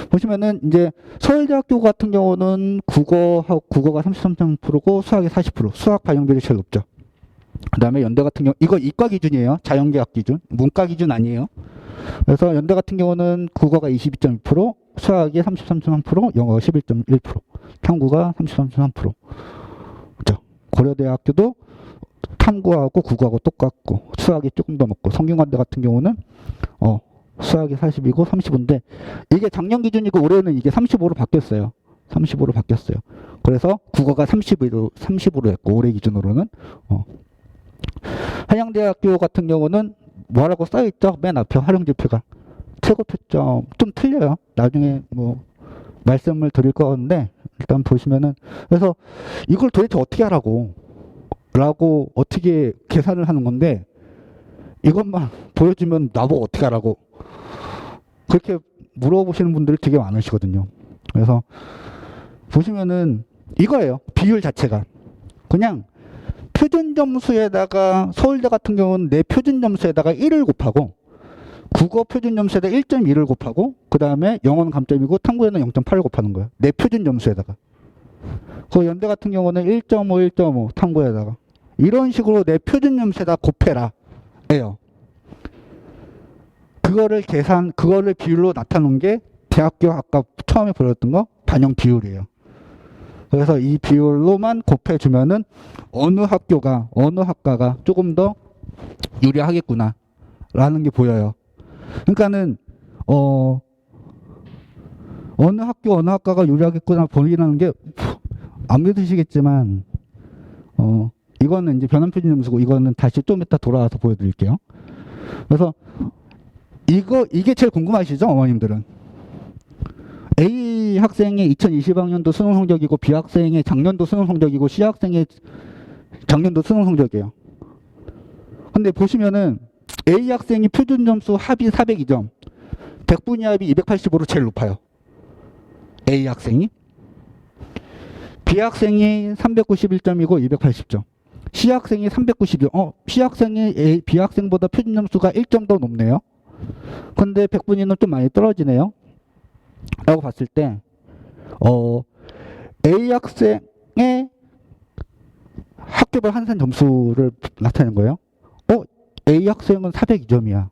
보시면은 이제 서울대학교 같은 경우는 국어가 33.3%고 수학이 40%, 수학 반영 비율이 제일 높죠. 그 다음에 연대 같은 경우, 이거 이과 기준이에요. 자연계학 기준, 문과 기준 아니에요. 그래서 연대 같은 경우는 국어가 22.2%, 수학이 33.3%, 영어가 11.1%, 탐구가 33.3%. 그렇죠. 고려대학교도 탐구하고 국어하고 똑같고 수학이 조금 더 높고, 성균관대 같은 경우는 수학이 40이고 35인데 이게 작년 기준이고 올해는 이게 35로 바뀌었어요. 35로 바뀌었어요. 그래서 국어가 30으로 했고 올해 기준으로는 한양대학교 같은 경우는 뭐라고 써있죠? 맨 앞에 활용지표가 최고 표점 좀 틀려요. 나중에 뭐 말씀을 드릴 건데 일단 보시면은, 그래서 이걸 도대체 어떻게 하라고 어떻게 계산을 하는 건데 이것만 보여주면 나보고 어떻게 하라고 그렇게 물어보시는 분들이 되게 많으시거든요. 그래서 보시면은 이거예요. 비율 자체가 그냥 표준 점수에다가, 서울대 같은 경우는 내 표준 점수에다가 1을 곱하고 국어 표준 점수에다 1.2를 곱하고 그 다음에 영어는 감점이고 탐구에는 0.8을 곱하는 거예요. 내 표준 점수에다가. 그 연대 같은 경우는 1.5, 1.5 탐구에다가 이런 식으로 내 표준 점수에다 곱해라 예요. 그거를 비율로 나타놓은 게 대학교 아까 처음에 보여줬던 거 반영 비율이에요. 그래서 이 비율로만 곱해주면은 어느 학과가 조금 더 유리하겠구나 라는 게 보여요. 그러니까는 어느 학과가 유리하겠구나 보이라는 게 안 믿으시겠지만 이거는 이제 변환 표준 점수고 이거는 다시 좀 이따 돌아와서 보여드릴게요. 그래서 이게 제일 궁금하시죠, 어머님들은? A 학생의 2020학년도 수능 성적이고 B 학생의 작년도 수능 성적이고 C 학생의 작년도 수능 성적이에요. 근데 보시면은 A 학생이 표준 점수 합이 402점, 100분위 합이 285로 제일 높아요. A 학생이. B 학생이 391점이고 280점. C 학생이 390점. C 학생이 B 학생보다 표준 점수가 1점 더 높네요. 근데 100분위는 좀 많이 떨어지네요. 라고 봤을 때 A 학생의 학교별 환산 점수를 나타낸 거예요. A 학생은 402점이야.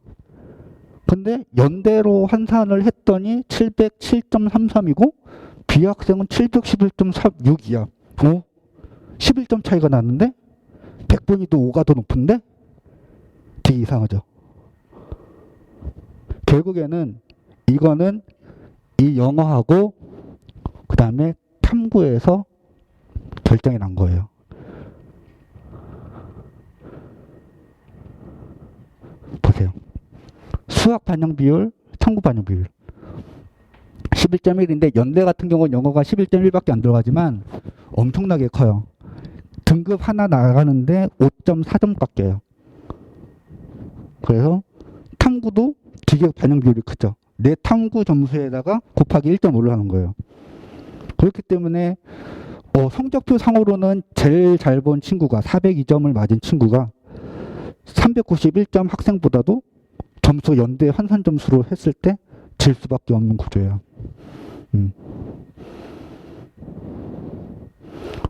근데 연대로 환산을 했더니 707.33이고 B 학생은 711.46이야. 11점 차이가 나는데 100분위도 5가 더 높은데 되게 이상하죠. 결국에는 이거는 이 영어하고 그 다음에 탐구에서 결정이 난 거예요. 보세요. 수학 반영 비율, 탐구 반영 비율 11.1인데 연대 같은 경우는 영어가 11.1밖에 안 들어가지만 엄청나게 커요. 등급 하나 나가는데 5.4점 깎여요. 그래서 탐구도 되게 반영 비율이 크죠. 내 탐구 점수에다가 곱하기 1.5를 하는 거예요. 그렇기 때문에 성적표 상으로는 제일 잘 본 친구가 402점을 맞은 친구가 391점 학생보다도 점수 연대 환산 점수로 했을 때 질 수밖에 없는 구조예요.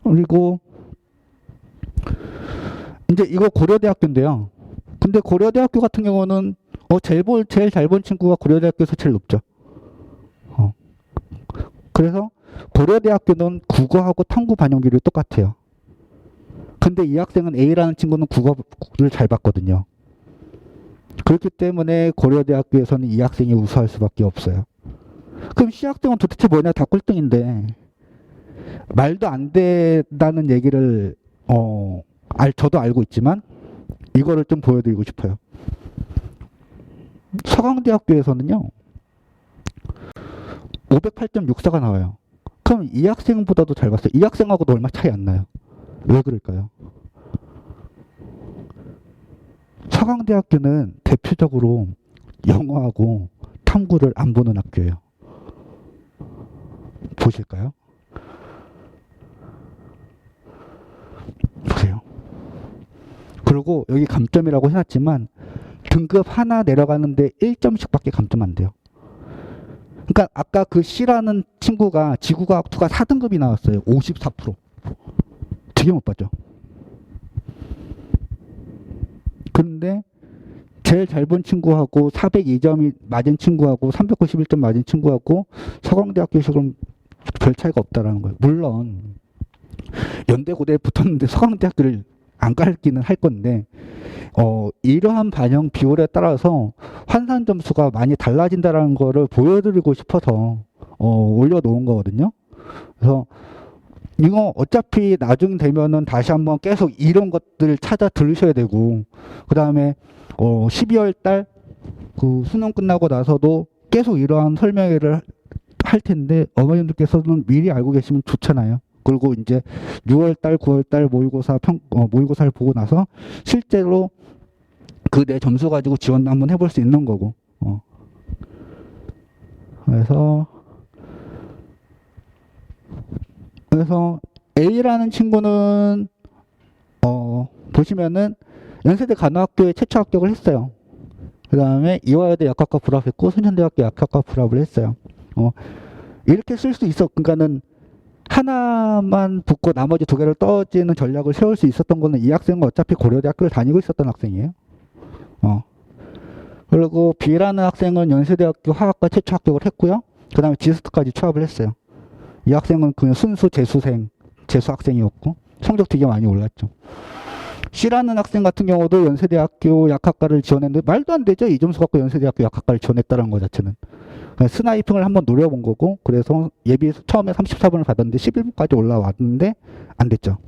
그리고 이제 이거 고려대학교인데요. 근데 고려대학교 같은 경우는 제일 잘 본 친구가 고려대학교에서 제일 높죠. 그래서 고려대학교는 국어하고 탐구 반영률이 똑같아요. 근데 이 학생은 A라는 친구는 국어를 잘 봤거든요. 그렇기 때문에 고려대학교에서는 이 학생이 우수할 수밖에 없어요. 그럼 C 학생은 도대체 뭐냐? 다 꼴등인데 말도 안 된다는 얘기를 저도 알고 있지만 이거를 좀 보여드리고 싶어요. 서강대학교에서는요 508.64가 나와요. 그럼 이 학생보다도 잘 봤어요. 이 학생하고도 얼마 차이 안 나요. 왜 그럴까요? 서강대학교는 대표적으로 영어하고 탐구를 안 보는 학교예요. 보실까요? 보세요. 그리고 여기 감점이라고 해놨지만 등급 하나 내려가는데 1점씩밖에 감점 안 돼요. 그러니까 아까 그 C라는 친구가 지구과학 2가 4등급이 나왔어요. 54%. 되게 못 봤죠. 그런데 제일 잘 본 친구하고 402점이 맞은 친구하고 391점 맞은 친구하고 서강대학교에서는 별 차이가 없다라는 거예요. 물론 연대고대에 붙었는데 서강대학교를 안 갈기는 할 건데 이러한 반영 비율에 따라서 환산 점수가 많이 달라진다라는 거를 보여드리고 싶어서 올려놓은 거거든요. 그래서 이거 어차피 나중 되면은 다시 한번 계속 이런 것들 찾아 들으셔야 되고, 그 다음에 12월 달 그 수능 끝나고 나서도 계속 이러한 설명회를 할 텐데 어머님들께서는 미리 알고 계시면 좋잖아요. 그리고 이제 6월 달, 9월 달 모의고사를 보고 나서 실제로 그 내 점수 가지고 지원 한번 해볼 수 있는 거고. 그래서 A라는 친구는 보시면은 연세대 간호학교에 최초 합격을 했어요. 그 다음에 이화여대 약학과 불합했고 순천대학교 약학과 불합을 했어요. 이렇게 쓸 수 있어. 그러니까는 하나만 붙고 나머지 2개를 떨어지는 전략을 세울 수 있었던 거는 이 학생은 어차피 고려대학교를 다니고 있었던 학생이에요. 그리고 B라는 학생은 연세대학교 화학과 최초 합격을 했고요. 그 다음에 지스트까지 취업을 했어요. 이 학생은 그냥 순수 재수 학생이었고 성적 되게 많이 올랐죠. C라는 학생 같은 경우도 연세대학교 약학과를 지원했는데 말도 안 되죠. 이 점수 갖고 연세대학교 약학과를 지원했다는 것 자체는. 스나이핑을 한번 노려본 거고, 그래서 예비 처음에 34번을 받았는데 11번까지 올라왔는데 안 됐죠.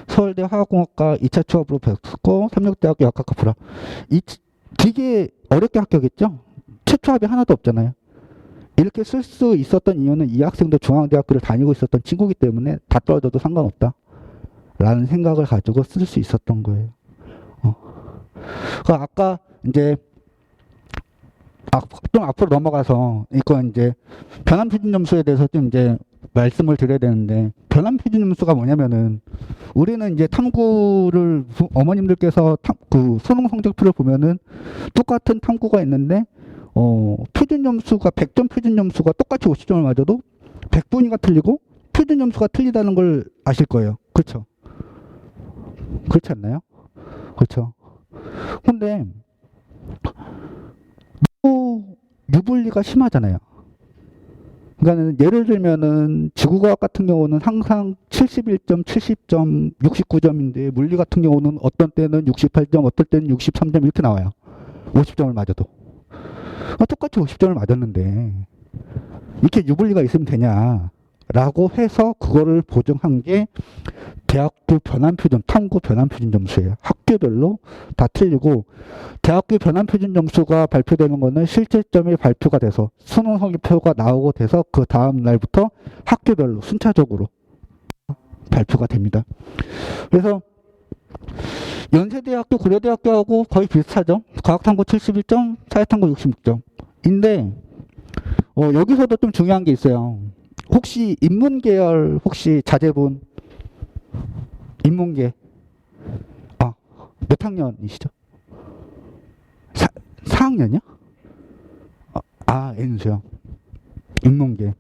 서울대 화학공학과 2차 취업으로 배웠고 36대학교 약학과 불합. 되게 어렵게 합격했죠. 최초합이 하나도 없잖아요. 이렇게 쓸 수 있었던 이유는 이 학생도 중앙대학교를 다니고 있었던 친구이기 때문에 다 떨어져도 상관없다 라는 생각을 가지고 쓸 수 있었던 거예요. 아까 이제 좀 앞으로 넘어가서 이건 이제 변환 표준 점수에 대해서 좀 이제 말씀을 드려야 되는데, 변환 표준 점수가 뭐냐면은 우리는 이제 탐구를 어머님들께서 그 수능 성적표를 보면은 똑같은 탐구가 있는데 표준 점수가 100점 표준 점수가 똑같이 50점을 맞아도 100분위가 틀리고 표준 점수가 틀리다는 걸 아실 거예요. 그렇죠? 그렇지 않나요? 그렇죠. 근데 유불리가 심하잖아요. 그러니까 예를 들면은 지구과학 같은 경우는 항상 71점, 70점, 69점인데 물리 같은 경우는 어떤 때는 68점, 어떨 때는 63점 이렇게 나와요. 50점을 맞아도. 똑같이 50점을 맞았는데 이렇게 유불리가 있으면 되냐라고 해서 그거를 보정한 게 대학교 변환표준, 탐구 변환표준 점수예요. 학교별로 다 틀리고, 대학교 변환표준 점수가 발표되는 거는 실질점이 발표가 돼서 수능 성적표가 나오고 돼서 그 다음 날부터 학교별로 순차적으로 발표가 됩니다. 그래서 연세대학교, 고려대학교하고 거의 비슷하죠. 과학탐구 71점, 사회탐구 66점. 인데 여기서도 좀 중요한 게 있어요. 혹시 인문계열 혹시 자제분 인문계 몇 학년이시죠? 4학년이요? N수요. 인문계.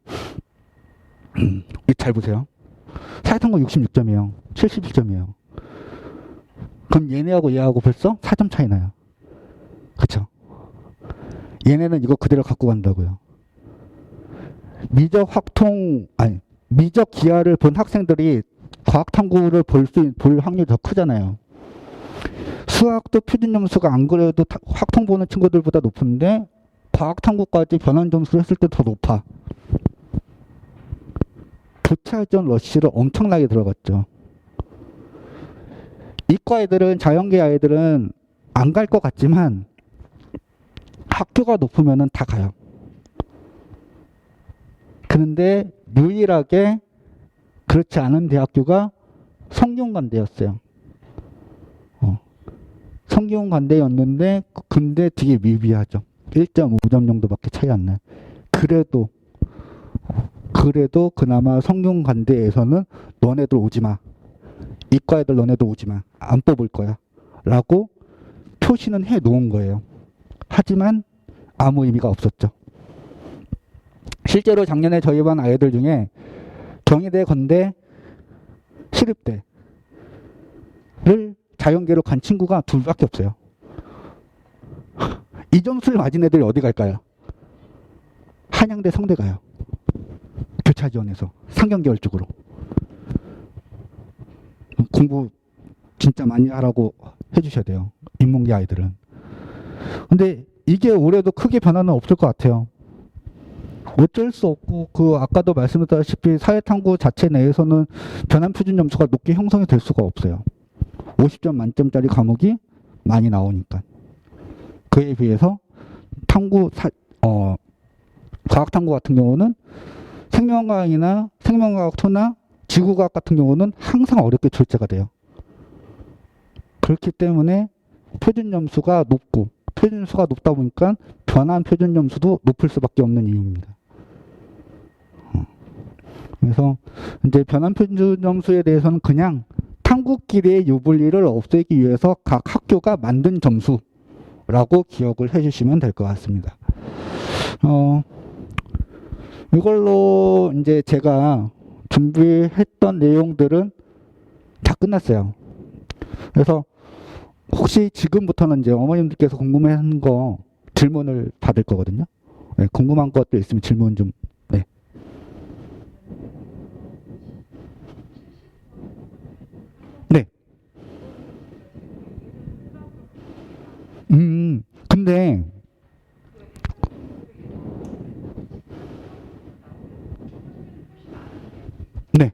잘 보세요. 사회탐구 66점이에요. 71점이에요. 그럼 얘네하고 얘하고 벌써 4점 차이 나요. 그쵸? 얘네는 이거 그대로 갖고 간다고요. 미적 기하를 본 학생들이 과학탐구를 볼 확률이 더 크잖아요. 수학도 표준 점수가 안 그래도 확통 보는 친구들보다 높은데 과학탐구까지 변환 점수를 했을 때 더 높아. 교차전 러쉬를 엄청나게 들어갔죠. 이과 애들은, 자연계 아이들은 안 갈 것 같지만 학교가 높으면 다 가요. 그런데 유일하게 그렇지 않은 대학교가 성균관대였어요. 성균관대였는데 근데 되게 미비하죠. 1.5점 정도밖에 차이 안 나요. 그래도 그나마 성균관대에서는 너네들 오지마. 이과 애들 너네들 오지마. 안 뽑을 거야. 라고 표시는 해 놓은 거예요. 하지만 아무 의미가 없었죠. 실제로 작년에 저희 반 아이들 중에 경희대, 건대, 시립대를 자연계로 간 친구가 둘밖에 없어요. 이 점수를 맞은 애들이 어디 갈까요? 한양대, 성대 가요. 교차 지원해서 상경계열 쪽으로. 공부 진짜 많이 하라고 해주셔야 돼요. 인문계 아이들은. 근데 이게 올해도 크게 변화는 없을 것 같아요. 어쩔 수 없고 아까도 말씀드렸다시피 사회탐구 자체 내에서는 변환 표준 점수가 높게 형성이 될 수가 없어요. 50점 만점짜리 과목이 많이 나오니까. 그에 비해서 과학탐구 같은 경우는 생명과학이나 생명과학 2나 지구과학 같은 경우는 항상 어렵게 출제가 돼요. 그렇기 때문에 표준 점수가 높고 표준 점수가 높다 보니까 변환 표준 점수도 높을 수밖에 없는 이유입니다. 그래서 이제 변환 표준 점수에 대해서는 그냥 탐구끼리의 유불리를 없애기 위해서 각 학교가 만든 점수라고 기억을 해주시면 될 것 같습니다. 이걸로 이제 제가 준비했던 내용들은 다 끝났어요. 그래서 혹시 지금부터는 이제 어머님들께서 궁금해하는 거 질문을 받을 거거든요. 네, 궁금한 것도 있으면 질문 좀. 네. 네. 근데 네.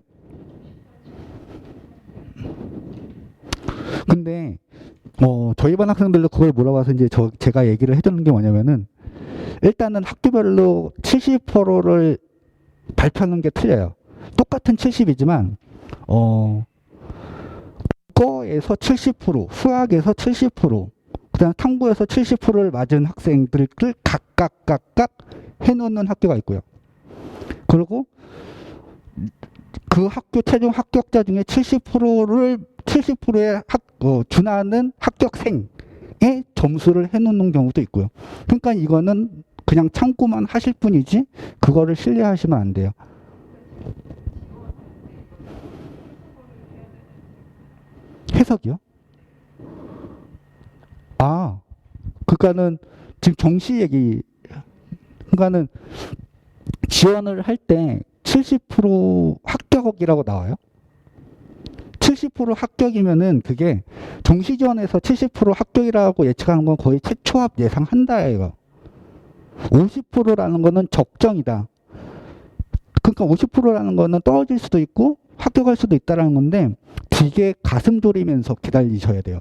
근데 저희 반 학생들도 그걸 물어봐서 이제 제가 얘기를 해주는 게 뭐냐면은 일단은 학교별로 70%를 발표하는 게 틀려요. 똑같은 70이지만 국어에서 70%, 수학에서 70%, 그다음 탐구에서 70%를 맞은 학생들을 각각 해놓는 학교가 있고요. 그리고 그 학교 최종 합격자 중에 70%에 준하는 합격생의 점수를 해놓는 경우도 있고요. 그러니까 이거는 그냥 참고만 하실 뿐이지 그거를 신뢰하시면 안 돼요. 해석이요? 그러니까는 지금 정시 얘기, 그러니까는 지원을 할 때 70% 합격이라고 나와요. 70% 합격이면은 그게 정시 지원에서 70% 합격이라고 예측하는 건 거의 최초합 예상한다예요. 50%라는 거는 적정이다. 그러니까 50%라는 거는 떨어질 수도 있고 합격할 수도 있다라는 건데 되게 가슴 졸이면서 기다리셔야 돼요.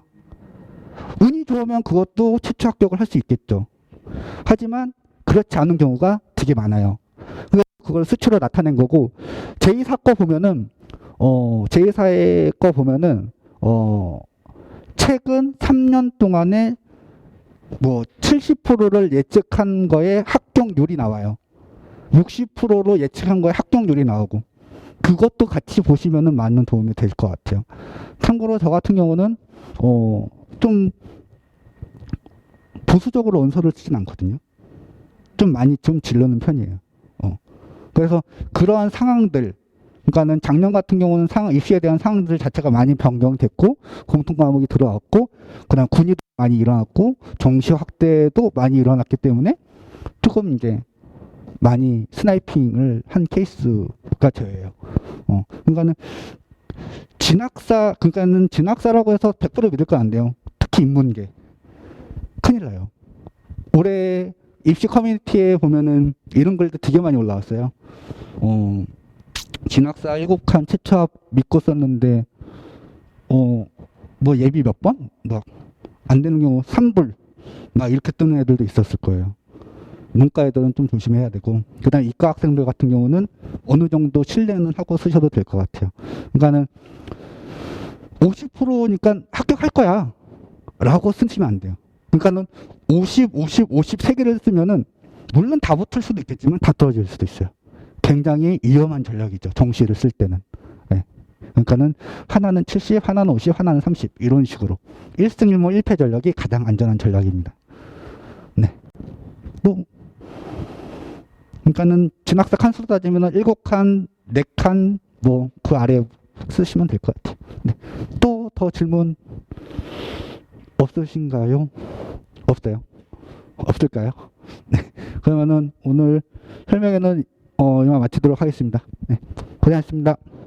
운이 좋으면 그것도 최초 합격을 할 수 있겠죠. 하지만 그렇지 않은 경우가 되게 많아요. 그걸 수치로 나타낸 거고, 제2사 거 보면은 제2사의 거 보면은 최근 3년 동안에 뭐 70%를 예측한 거에 합격률이 나와요. 60%로 예측한 거에 합격률이 나오고, 그것도 같이 보시면은 많은 도움이 될 것 같아요. 참고로 저 같은 경우는 좀 보수적으로 원서를 쓰진 않거든요. 좀 많이 좀 질르는 편이에요. 그래서 그러한 상황들, 그러니까는 작년 같은 경우는 입시에 대한 상황들 자체가 많이 변경됐고 공통 과목이 들어왔고 그다음 군의도 많이 일어났고 정시 확대도 많이 일어났기 때문에 조금 이제 많이 스나이핑을 한 케이스가 저예요. 그러니까는 그러니까는 진학사라고 해서 100% 믿을 건 안 돼요. 특히 인문계 큰일 나요. 올해 입시 커뮤니티에 보면은 이런 글도 되게 많이 올라왔어요. 진학사 7칸 최초합 믿고 썼는데 뭐 예비 몇 번? 막 안 되는 경우 3불 막 이렇게 뜨는 애들도 있었을 거예요. 문과 애들은 좀 조심해야 되고 그다음 이과 학생들 같은 경우는 어느 정도 신뢰는 하고 쓰셔도 될 것 같아요. 그러니까는 50%니까 합격할 거야 라고 쓰시면 안 돼요. 그러니까는 50, 3개를 쓰면은 물론 다 붙을 수도 있겠지만 다 떨어질 수도 있어요. 굉장히 위험한 전략이죠. 정시를 쓸 때는. 네. 그러니까는 하나는 70, 하나는 50, 하나는 30 이런 식으로 1승 1무 1패 전략이 가장 안전한 전략입니다. 네. 뭐 그러니까는 진학사 칸수로 따지면은 7칸, 4칸 뭐 그 아래 쓰시면 될 것 같아요. 네. 또 더 질문 없으신가요? 없어요? 없을까요? 네. 그러면은 오늘 설명회는 이만 마치도록 하겠습니다. 네. 고생하셨습니다.